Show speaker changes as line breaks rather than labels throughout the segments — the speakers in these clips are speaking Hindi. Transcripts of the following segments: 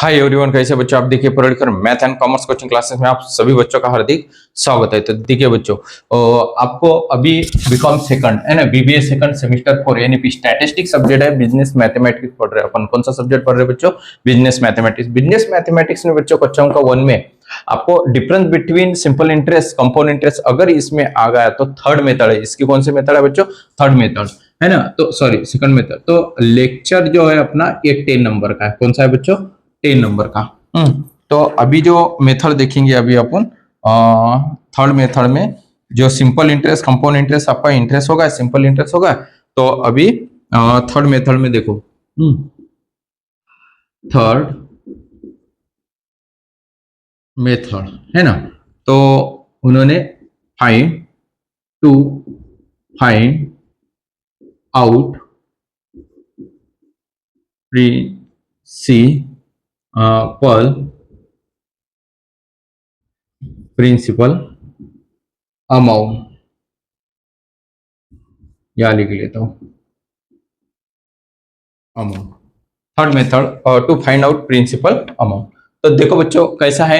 हाय एवरीवन, कैसे बच्चों आप देखिए पढ़कर math and commerce coaching classes में आप सभी बच्चों का हार्दिक स्वागत है। तो देखिए बच्चों, आपको अभी बीकॉम सेकंड है ना, बीबीए सेकंड सेमेस्टर 4 यानी स्टैटिस्टिक्स सब्जेक्ट है, बिजनेस मैथमेटिक्स पढ़ रहे हैं अपन। कौन सा सब्जेक्ट पढ़ रहे हैं बच्चों? Business mathematics. बिजनेस मैथमेटिक्स में बच्चों कक्षा अंक 1 में आपको difference between simple interest compound interest अगर इसमें आ गया तो थर्ड मेथड है। इसकी कौन सी मेथड है बच्चों? थर्ड मेथड है ना, तो सॉरी सेकंड मेथड। तो लेक्चर जो है अपना ये 10 नंबर का है। कौन सा है बच्चों? 10 नंबर का। तो अभी जो मेथड देखेंगे अभी अपन थर्ड मेथड में जो सिंपल इंटरेस्ट कंपाउंड इंटरेस्ट आपका इंटरेस्ट होगा, सिंपल इंटरेस्ट होगा। तो अभी थर्ड मेथड में देखो, थर्ड मेथड है ना, तो उन्होंने फाइंड आउट प्रिंसिपल अमाउंट, या लिख लेता हूं amount. Third method to find out principal amount. तो देखो बच्चों कैसा है,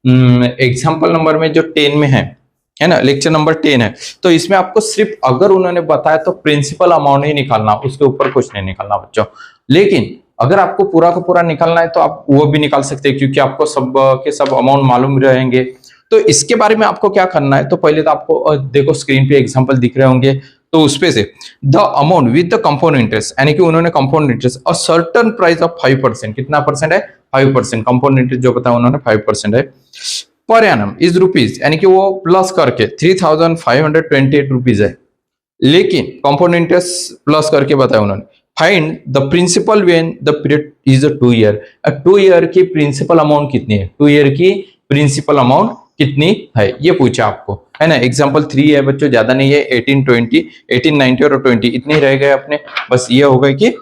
एग्जाम्पल नंबर में जो 10 में है ना, लेक्चर नंबर 10 है, तो इसमें आपको सिर्फ अगर उन्होंने बताया तो प्रिंसिपल अमाउंट ही निकालना, उसके ऊपर कुछ नहीं निकालना बच्चों। लेकिन अगर आपको पूरा का पूरा निकालना है तो आप वो भी निकाल सकते हैं, क्योंकि आपको सब के सब अमाउंट मालूम रहेंगे। तो इसके बारे में आपको क्या करना है, तो पहले तो आपको देखो स्क्रीन पे एग्जांपल दिख रहे होंगे, तो उसपे से the amount with the compound interest, यानी कि उन्होंने कंपाउंड इंटरेस्ट और सर्टेन प्राइस ऑफ 5%, कितना परसेंट है? 5%। कंपाउंड इंटरेस्ट जो बताया उन्होंने 5% है पर एनम इज रुपीज, यानी कि वो प्लस करके 3528 रुपीज है। लेकिन कंपाउंड इंटरेस्ट प्लस करके बताया उन्होंने। Find the principal when the period is 2 year. 2 year की प्रिंसिपल अमाउंट कितनी है? 2 ईयर की प्रिंसिपल अमाउंट कितनी है ये पूछा आपको, है ना। एग्जांपल 3 है बच्चों, ज्यादा नहीं है। 1820 1890 और 20 इतने रह गए अपने। बस ये हो गए कि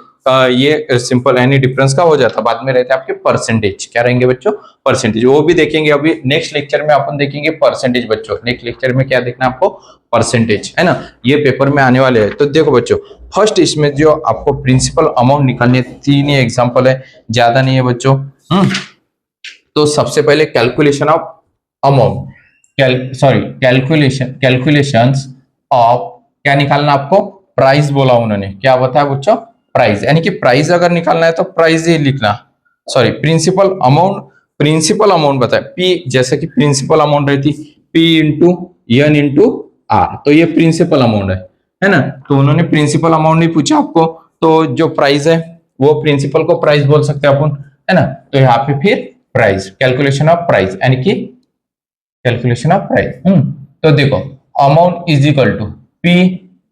ये सिंपल एनी डिफरेंस का हो जाता। बाद में रहते हैं आपके परसेंटेज। क्या रहेंगे बच्चों? परसेंटेज। वो भी देखेंगे अभी नेक्स्ट लेक्चर में, अपन देखेंगे परसेंटेज बच्चों। नेक्स्ट लेक्चर में क्या देखना है आपको? परसेंटेज, है ना। ये पेपर में आने वाले हैं। तो देखो बच्चों, फर्स्ट इसमें जो आपको प्रिंसिपल अमाउंट निकालनी है, 3 ही एग्जाम्पल है, ज्यादा नहीं है बच्चों। तो सबसे पहले calculation of amount, calculations of, क्या निकालना आपको? प्राइस बोला उन्होंने। क्या बताया बच्चों? प्राइस, यानी कि प्राइस अगर निकालना है तो प्राइस ही लिखना। सॉरी, प्रिंसिपल अमाउंट बताया। पी जैसे कि प्रिंसिपल अमाउंट रहती P into N into R, तो ये प्रिंसिपल अमाउंट है ना। तो उन्होंने प्रिंसिपल अमाउंट नहीं पूछा आपको, तो जो प्राइस है वो प्रिंसिपल को प्राइस बोल सकते हैं अपन, है ना। तो यहाँ पे फिर प्राइस, कैलकुलेशन ऑफ प्राइस, यानी कि कैलकुलेशन ऑफ प्राइस। तो देखो, amount is equal to P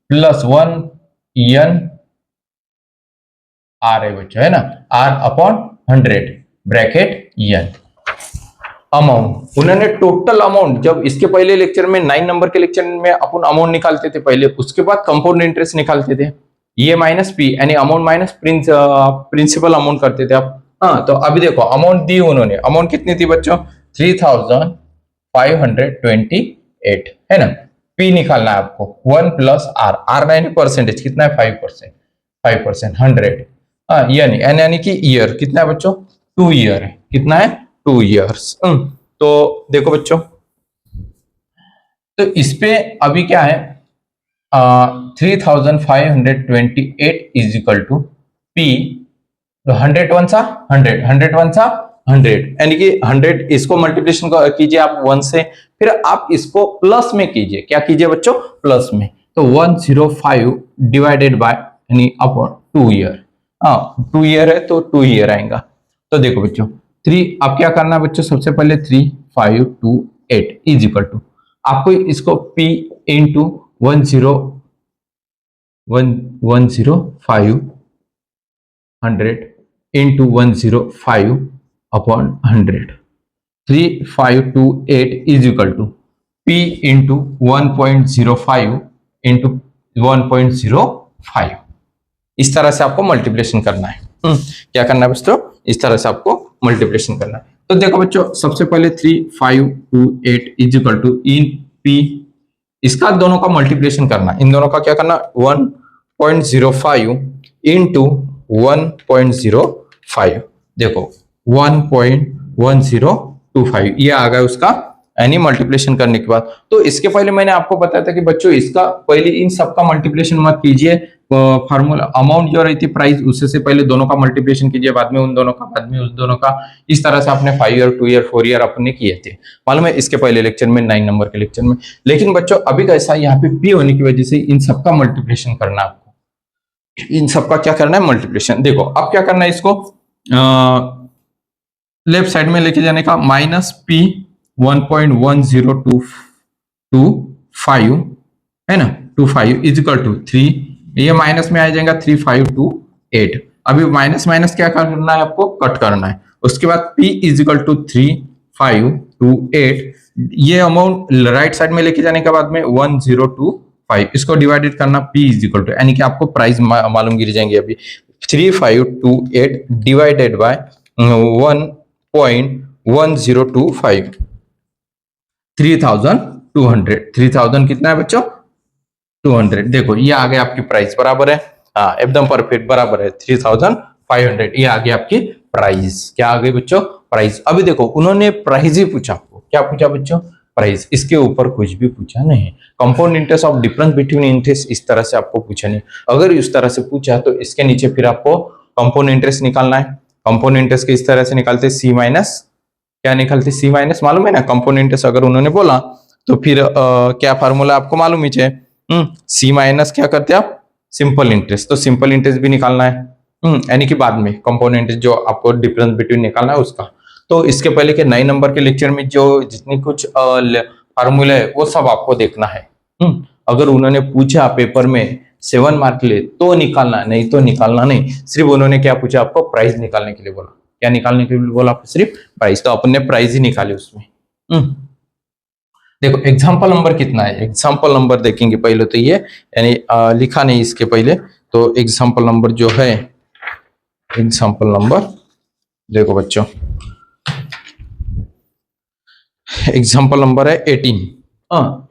plus 1 N R है बच्चों, है ना। R upon 100 bracket N. Amount उन्होंने टोटल अमाउंट, जब इसके पहले लेक्चर में 9 नंबर के लेक्चर में अपन अमाउंट निकालते थे पहले, उसके बाद कंपाउंड इंटरेस्ट निकालते थे, ये माइनस पी यानी अमाउंट माइनस प्रिंसिपल अमाउंट करते थे आप। हाँ, तो अभी देखो अमाउंट दी उन्होंने। अमाउंट कितनी थी बच्चों? 3528 है ना। पी निकालना है आपको 1 प्लस आर, आर यानी परसेंटेज, कितना है? 5%। 100 यानी कि ईयर, कितना है बच्चों? 2 ईयर है। कितना है? 2 ईयर्स। तो देखो बच्चों, तो इस पे अभी क्या है, 3528 is equal to P, 100 one सा 100 यानी कि 100, इसको मल्टीप्लिकेशन कीजिए आप 1 से, फिर आप इसको प्लस में कीजिए। क्या कीजिए बच्चों? प्लस में। तो 105 डिवाइडेड बाय यानी अपॉन 2 ईयर। 2 ईयर है तो 2 ईयर आएगा। तो देखो बच्चों, 3 आप क्या करना है बच्चों? सबसे पहले 3528 इज इक्वल टू, आपको इसको p into 105 into 105 upon 100, 3528 is equal to p into 1.05 into 1.05। इस तरह से आपको मल्टीप्लिकेशन करना है। क्या करना है बच्चों? इस तरह से आपको मल्टीप्लिकेशन करना है। तो देखो बच्चों, सबसे पहले 3528 is equal to in P, इसका दोनों का मल्टीप्लिकेशन करना। इन दोनों का क्या करना? 1.05 इंटू 1.05। देखो 1.1025 ये आ गया उसका यानी मल्टीप्लिकेशन करने के बाद। तो इसके पहले मैंने आपको बताया था कि बच्चों इसका पहले इन सबका मल्टीप्लिकेशन मत कीजिए, फार्मूला अमाउंट जो रहती प्राइस उससे से पहले दोनों का मल्टीप्लिकेशन कीजिए, बाद में उन दोनों का, बाद में उस दोनों का। इस तरह से आपने 5 ईयर 2 ईयर 4 ईयर अपने किए थे, मालूम है, इसके पहले लेक्चर में 9 नंबर के लेक्चर में। लेकिन बच्चों अभी कैसा यहाँ पे पी होने की वजह से इन सबका मल्टीप्लिकेशन करना है आपको, इन सबका क्या करना है मल्टीप्लिकेशन। देखो अब क्या करना है, इसको लेफ्ट साइड में लेके जाने का, माइनस पी 1.1025 है ना, 25 इज इक्वल टू 3, ये माइनस में आ जाएगा 3528। अभी माइनस माइनस क्या करना है आपको, कट करना है। उसके बाद p इज इक्वल टू 3528, ये अमाउंट राइट साइड में लेके जाने के बाद में 1025, इसको डिवाइडेड करना, p इज इक्वल टू, यानी कि आपको प्राइस मालूम गिर जाएंगे अभी, 3528 डिवाइडेड बाय 1.1025, 3200, 3000 कितना है बच्चों, 200। देखो ये आ गया आपकी प्राइस, बराबर है, हाँ एकदम परफेक्ट बराबर है, 3500 ये आ गया आपकी प्राइस। क्या आ गई बच्चों, प्राइस। अभी देखो उन्होंने प्राइस ही पूछा आपको, क्या पूछा बच्चों, प्राइस, इसके ऊपर कुछ भी पूछा नहीं। Compound interest of difference between interest इस तरह से आपको पूछा नहीं। अगर इस तरह से पूछा तो इसके नीचे फिर आपको कंपाउंड इंटरेस्ट निकालना है। कंपाउंड इंटरेस्ट के इस तरह से निकालते, सी माइनस, क्या निकालते, सी माइनस, मालूम है ना कंपाउंड इंटरेस्ट अगर उन्होंने बोला तो फिर क्या फार्मूला आपको मालूम ही है, सी माइनस क्या करते हैं आप, सिंपल इंटरेस्ट, तो सिंपल इंटरेस्ट भी निकालना है, यानी कि बाद में कंपाउंड इंटरेस्ट जो आपको डिफरेंस बिटवीन निकालना है उसका। तो इसके पहले के 9 नंबर के लेक्चर में जो जितनी कुछ फार्मूला है वो सब आपको देखना है। अगर उन्होंने पूछा पेपर में 7 मार्क ले तो निकालना, नहीं तो निकालना नहीं। सिर्फ उन्होंने क्या पूछा आपको, प्राइस निकालने के लिए बोला। क्या निकालने के लिए बोला आपको, सिर्फ प्राइस, तो अपन ने प्राइस ही निकाले उसमें। देखो एग्जाम्पल नंबर कितना है, एग्जाम्पल नंबर देखेंगे पहले तो ये, यानी लिखा नहीं इसके पहले, तो एग्जाम्पल नंबर जो है, एग्जाम्पल नंबर देखो बच्चों, एग्जाम्पल नंबर है 18,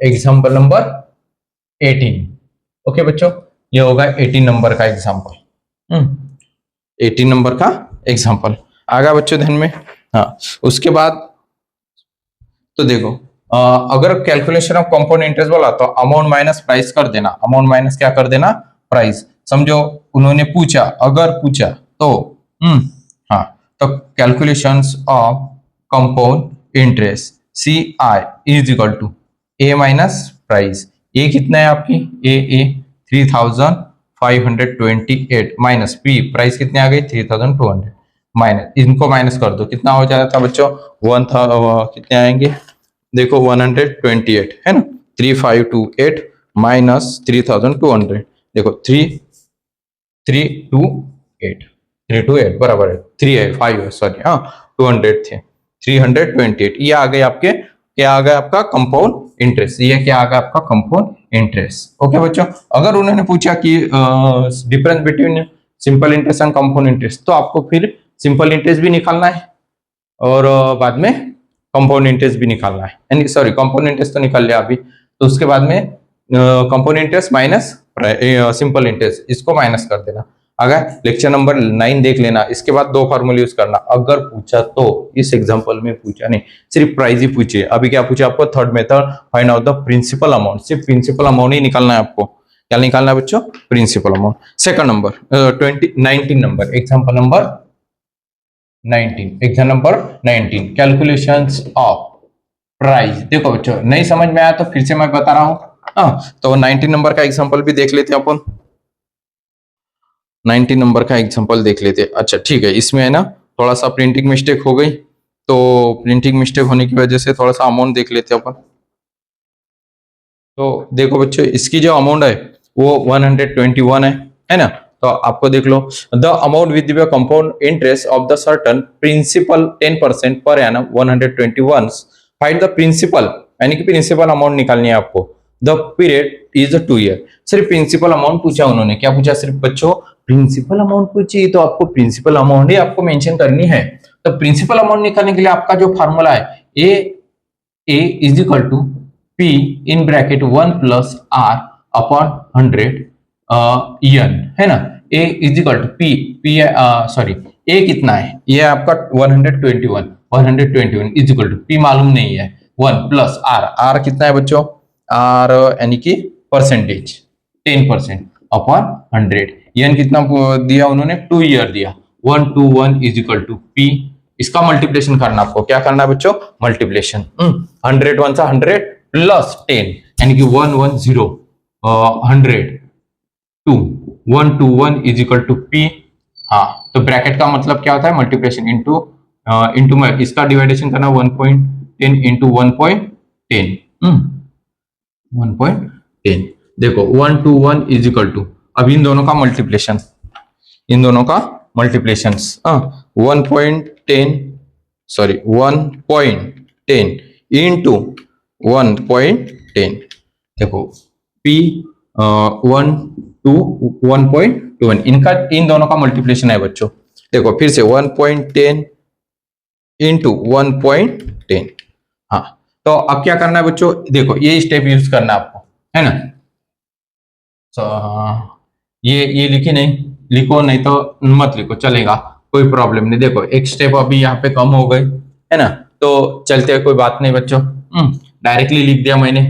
एग्जाम्पल नंबर 18। ओके बच्चों, ये होगा 18 नंबर का एग्जाम्पल, 18 नंबर का एग्जाम्पल आ गया बच्चों ध्यान में। हाँ उसके बाद तो देखो अगर कैलकुलेशन ऑफ कंपाउंड इंटरेस्ट बोला तो अमाउंट माइनस प्राइस कर देना, अमाउंट माइनस क्या कर देना, प्राइस। समझो उन्होंने पूछा, अगर पूछा तो हाँ, तो calculations of compound interest CI is equal to A minus price. A कितना है आपकी, ए 3528 माइनस पी प्राइस कितने आ गई 3200, माइनस, इनको माइनस कर दो, कितना हो जाता था बच्चों, कितने आएंगे, देखो 128 है ना, 3528 माइनस 3200, देखो 328 बराबर है, 3 है 5 है सॉरी, हाँ 200 थे, 328 ये आ गए आपके, क्या आ गया आपका कंपाउंड इंटरेस्ट, ये क्या आ गया आपका कंपाउंड इंटरेस्ट। ओके बच्चों, अगर उन्होंने पूछा कि difference between simple interest and compound interest, तो आपको फिर सिंपल इंटरेस्ट भी निकालना है और बाद में कंपाउंड इंटरेस्ट भी निकालना है, यानी सॉरी कंपाउंड इंटरेस्ट तो निकाल लिया अभी, तो उसके बाद में compound interest minus simple interest, इसको माइनस कर देना। अगर लेक्चर नंबर 9 देख लेना, इसके बाद 2 फार्मूले यूज करना। अगर पूछा तो, इस एग्जांपल में पूछा नहीं, सिर्फ प्राइस ही पूछे। अभी क्या पूछा आपको, third method, find out the principal amount, सिर्फ प्रिंसिपल अमाउंट ही निकालना है आपको। क्या निकालना है बच्चों, principal amount. Second number 19 number, example number 19, exam number 19, calculations of price. देखो बच्चों नहीं समझ में आया तो फिर से मैं बता रहा हूं, तो 19 नंबर का एग्जांपल भी देख लेते हैं अपन, 19 नंबर का एग्जांपल देख लेते हैं। अच्छा ठीक है, इसमें है ना थोड़ा सा प्रिंटिंग मिस्टेक हो गई, तो प्रिंटिंग मिस्टेक होने की वजह से थोड़ा सा अमाउंट देख लेते हैं अपन। तो देखो बच्चों इसकी जो अमाउंट है वो 121 है ना, तो आपको देख लो, the amount with the compound interest of the certain principal 10% per annum 121, find the principal, यानी कि प्रिंसिपल अमाउंट निकालनी है आपको। The period is 2 year. सिर्फ प्रिंसिपल अमाउंट पूछा उन्होंने, क्या पूछा, सिर्फ बच्चों प्रिंसिपल अमाउंट पूछी, तो आपको प्रिंसिपल अमाउंट ही आपको मेंशन करनी है। तो प्रिंसिपल अमाउंट निकालने के लिए आपका जो फार्मूला है, A is equal to P in bracket 1 plus R upon 100 N है ना, A is equal to P sorry A कितना है, ये आपका 121 इज इक्वल टू पी मालूम नहीं है 1 प्लस आर, आर कितना है बच्चों, आर यानी कि परसेंटेज 10% अपॉन 100, एन कितना दिया उन्होंने 2 ईयर दिया, 121 इज इक्वल टू पी, इसका मल्टीप्लिकेशन करना आपको, क्या करना है बच्चों, मल्टीप्लिकेशन 100 वन सा 100 प्लस 10 यानी कि 110 100 2 121 इज इक्वल टू पी। हाँ तो ब्रैकेट का मतलब क्या होता है, मल्टीप्लिकेशन इंटू में इसका डिवाइडेशन करना 1.10 इंटू 1.10 1.10, देखो 121 इज इक्वल टू, अब इन दोनों का मल्टीप्लिकेशन, इन दोनों का मल्टीप्लिकेशन 1.10 सॉरी 1.10 इंटू 1.10, देखो p 1.21 इनका, इन दोनों का मल्टीप्लिकेशन है बच्चों, देखो फिर से 1.10 इंटू 1.10। हाँ तो अब क्या करना है बच्चों, देखो ये स्टेप यूज करना है आपको, है ना, ये लिखी नहीं, लिखो नहीं तो मत लिखो चलेगा, कोई प्रॉब्लम नहीं। देखो एक स्टेप अभी यहाँ पे कम हो गए, है ना, तो चलते हैं, कोई बात नहीं बच्चों, डायरेक्टली लिख दिया मैंने।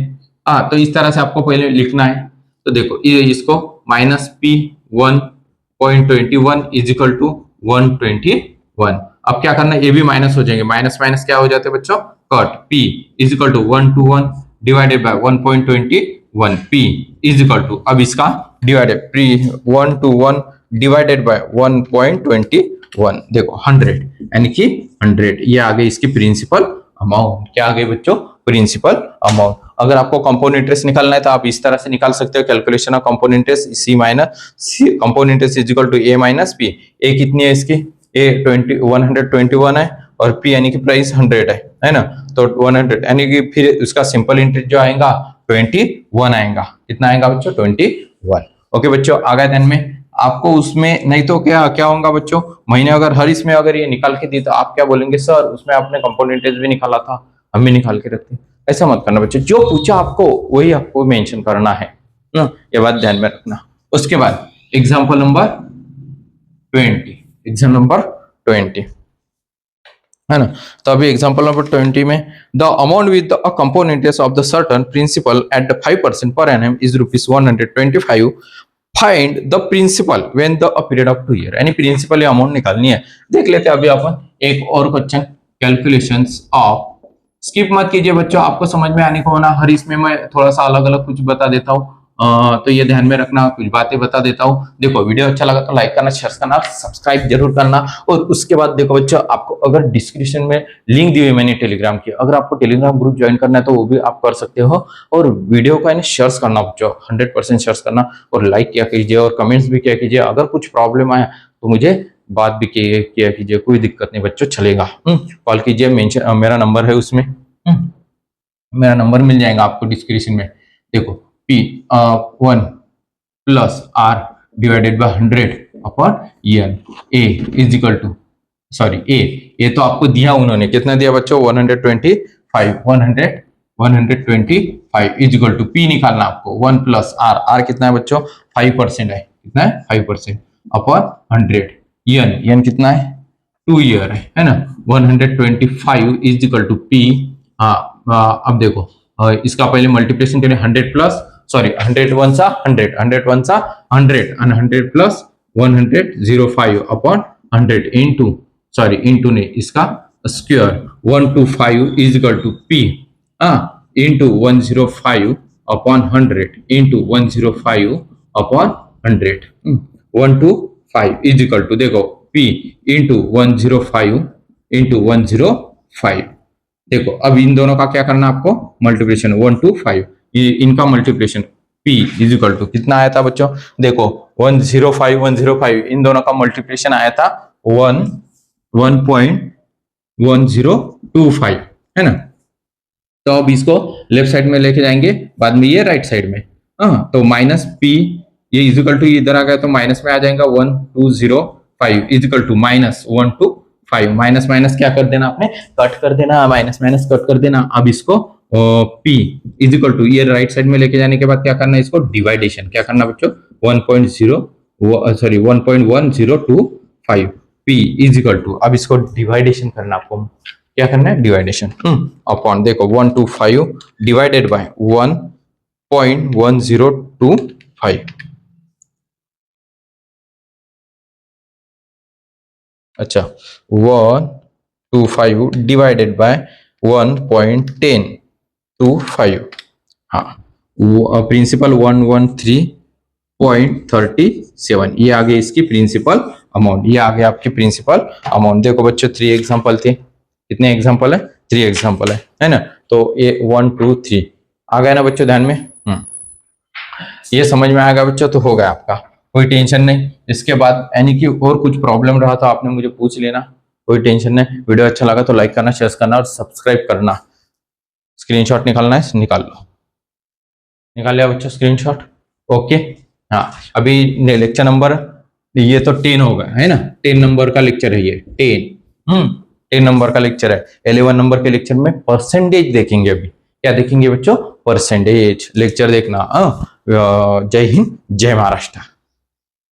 हाँ तो इस तरह से आपको पहले लिखना है, तो देखो ये इसको minus P 1.21 is equal to 121, अब क्या करना है, ये भी माइनस हो जाएंगे, माइनस माइनस क्या हो जाते हैं बच्चों, cut, p is equal to 121 divided by 1.21 p is equal to, अब इसका डिवाइडेड 121 डिवाइडेड बाय 1.21, देखो 100 यानी कि 100, ये आ गई इसकी प्रिंसिपल अमाउंट, क्या आ गई बच्चों, प्रिंसिपल अमाउंट। अगर आपको कंपाउंड इंटरेस्ट निकालना है तो आप इस तरह से निकाल सकते हो, calculation of compound interest C minus C, compound interest is equal to A minus P, A कितनी है इसकी, ए 121 है और पी यानी कि प्राइस 100 है ना, तो 100 यानी कि फिर उसका सिंपल इंटरेस्ट जो आएगा 21 आएगा, कितना आएगा बच्चों, 21। ओके बच्चों, आ गया ध्यान में आपको, उसमें नहीं तो क्या क्या होगा बच्चों, महीने अगर हर इसमें अगर ये निकाल के दी तो आप क्या बोलेंगे, सर उसमें आपने कंपाउंड इंटरेस्ट भी निकाला था, हम भी निकाल के रखते, ऐसा मत करना बच्चों, जो पूछा आपको वही आपको मेंशन करना है, ये बात ध्यान में रखना। उसके बाद एग्जांपल नंबर 20, एग्जाम नंबर 20 है ना, तो अभी एग्जांपल नंबर 20 में the amount with a compound interest of the certain principal at the 5% per annum is ₹125, find the principal when the period of 2 year, यानी प्रिंसिपल अमाउंट निकालनी है। देख लेते हैं अभी अपन एक और क्वेश्चन, कैलकुलेशंस ऑफ, स्किप मत कीजिए बच्चों, आपको समझ में आने को होना, हर इसमें मैं थोड़ा सा अलग अलग कुछ बता देता हूँ, तो ये ध्यान में रखना, कुछ बातें बता देता हूँ। देखो वीडियो अच्छा लगा तो लाइक करना, शेयर करना, सब्सक्राइब जरूर करना, और उसके बाद देखो बच्चों आपको अगर डिस्क्रिप्शन में लिंक दी हुई मैंने टेलीग्राम की, अगर आपको टेलीग्राम ग्रुप ज्वाइन करना है तो वो भी आप कर सकते हो, और वीडियो का शेयर करना बच्चों, 100% शेयर करना, और लाइक किया कीजिए और कमेंट्स भी किया कीजिए, अगर कुछ प्रॉब्लम आया तो मुझे बात भी किया कीजिए, कोई दिक्कत नहीं बच्चों, चलेगा, कॉल कीजिए, मेंशन मेरा नंबर है उसमें, मेरा नंबर मिल जाएगा आपको डिस्क्रिप्शन में। देखो P 1 plus R divided by 100 upon N, A is equal to, sorry A तो आपको दिया उन्होंने, कितना दिया बच्चों, 125 इज इक्वल टू P निकालना आपको 1 प्लस R, R कितना है बच्चों, 5% है, कितना है 5% अपॉन 100, N कितना है 2 ईयर है ना, 125 इज इक्वल टू P। हाँ अब देखो इसका पहले मल्टीप्लिकेशन करें, 100 प्लस सॉरी 100 वन सा 100 100 वन सा 100 and 100 plus 105 upon 100 into sorry into ने इसका square 125 is equal to P into 105 upon 100 into 105 upon 100, 125 is equal to, देखो P इंटू 105 इंटू 105, देखो अब इन दोनों का क्या करना आपको, मल्टीप्लिकेशन 125, इनका multiplication P is equal to कितना आया था बच्चों, देखो 105 इन दोनों का मल्टीप्लिकेशन आया था 1.1025 है ना, तो अब इसको लेफ्ट साइड में लेके जाएंगे, बाद में ये राइट साइड में, तो माइनस P ये इज इक्वल टू इधर आ गया तो माइनस में आ जाएगा 1205 is equal to minus 125, minus minus क्या कर देना आपने, कट कर देना, माइनस माइनस कट कर देना। अब इसको P इज इक्वल टू ये राइट साइड में लेके जाने के बाद क्या करना है, इसको डिवाइडेशन क्या करना बच्चों, 1.1025 पी इज इक्वल टू, अब इसको डिवाइडेशन करना, आपको क्या करना है, डिवाइडेशन अपॉन, देखो 125 डिवाइडेड बाय 1.1025, अच्छा 125 डिवाइडेड बाय 1.1025, हाँ प्रिंसिपल 113.37, ये आ गई इसकी प्रिंसिपल अमाउंट, ये आ गया आपकी प्रिंसिपल अमाउंट। देखो बच्चों 3 एग्जांपल थे, कितने एग्जांपल है, 3 एग्जांपल है ना, तो ये 1 2 3 आ गया ना बच्चों, ध्यान में ये समझ में आएगा बच्चों, तो हो गया आपका, कोई टेंशन नहीं। इसके बाद यानी कि और कुछ प्रॉब्लम रहा तो आपने मुझे पूछ लेना, कोई टेंशन नहीं। वीडियो अच्छा लगा तो लाइक करना, शेयर करना और सब्सक्राइब करना। स्क्रीनशॉट निकालना है, निकाल लो, निकाल लिया बच्चों स्क्रीनशॉट, ओके। हाँ अभी लेक्चर नंबर, ये तो 10 होगा है ना, 10 नंबर का लेक्चर है ये, 10 नंबर का लेक्चर है। 11 नंबर के लेक्चर में परसेंटेज देखेंगे, अभी क्या देखेंगे बच्चों, परसेंटेज लेक्चर देखना। जय हिंद, जय महाराष्ट्र।